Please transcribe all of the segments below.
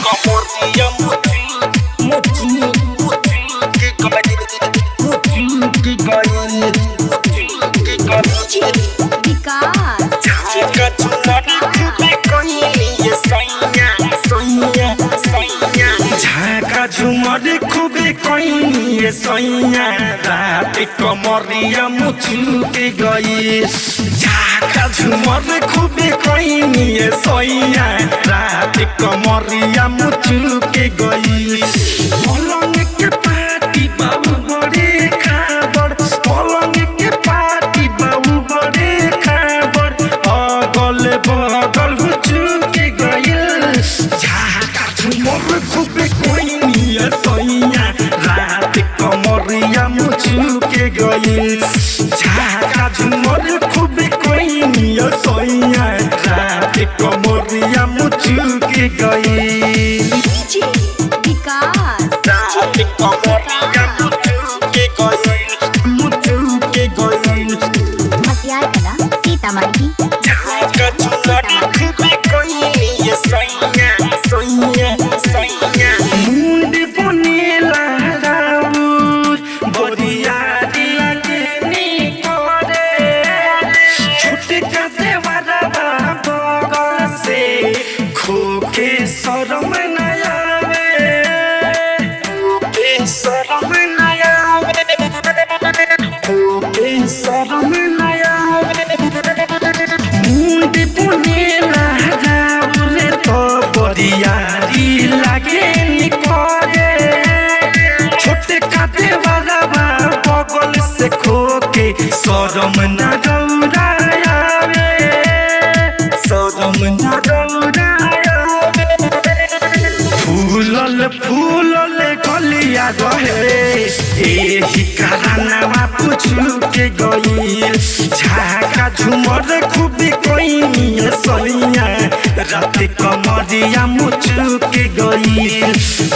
कमरिया झुमर खूबे कोई सैया रात कमरिया मुचुक गई झाका झुमर खूबे कोई सैया रात कमरिया मुचुक गई पलंग के पाटी बाबू बड़े खाबर पलंग के पाटी बाबू बड़े खाबर अगल बगल हुचुक गई झाका झुमर खूबे कोई सैया रात कमरिया मुचुक गई झाका झुमर खूबे कोई सैया रात कमरिया मुचुक गई रात कमरिया मुचुक गई सीतामढ़ी झाका झुमर खूबे कोई सैया सैया सैया शरम नया मुंड पुनेला राउले तो बरियारी लागे निकोरे छोटे काटे वाला बगल से खोके शरम न गौरायावे शरम न गौरायावे फूलल फूलल गलिया रहे एही कारणवा पुछुक गई झाका झुमर खूबे कोई सैया रात कमरिया मुचुक गई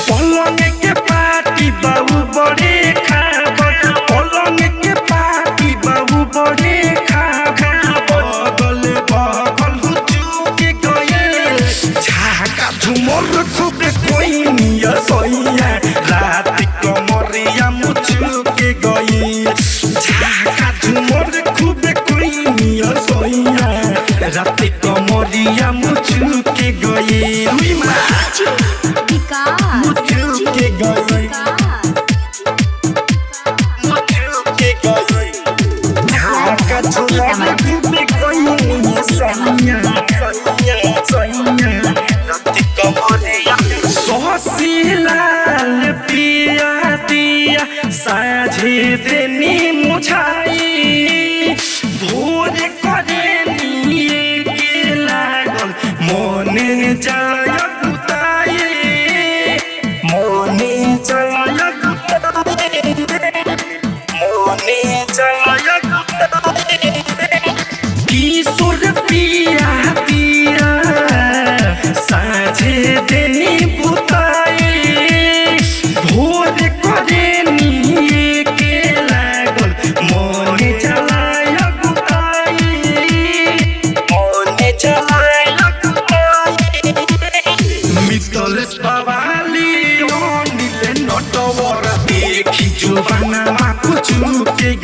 पलंग के पाटी बाबू बड़े खाबर पलंग के पाटी बाबू बड़े खाबर बगल बगल हुचुक गई झाका झुमर खूबे कोई सैया रात कमरिया मुचुक गई झाका झुमर खूबे कोई सैया रात कमरिया मुचुक गई मुचुक गई झाका झुमर खूबे कोई सैया सैया सैया रात कमरिया सोहसीलाल पिया दिया साझे देनी मुझाई भोर करे के लागल मोने जलय गुताई मोने जलय गुताई मोने जलय गुताई किशोर पिया दिया साझे देनी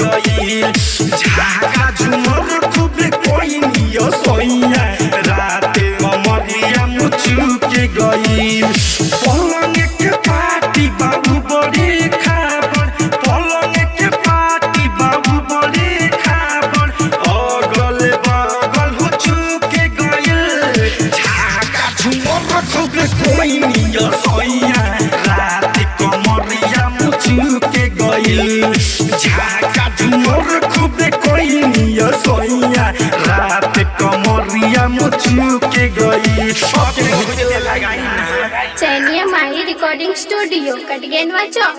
गई झाका झुमर खूबे कोई सैया रात कमरिया मुचुक गई पलंग के पाटी बाबू बड़े खाबर पलंग के पाटी बाबू बड़े खाबर अगल बगल हुचुक गई झाका झुमर खूबे कोई सैया रात कमरिया मुचुक गई झाका झुमर खूबे कोई सैया रात कमरिया मुचुक गई चलिए माही रिकॉर्डिंग स्टूडियो कटगेनवा चौक।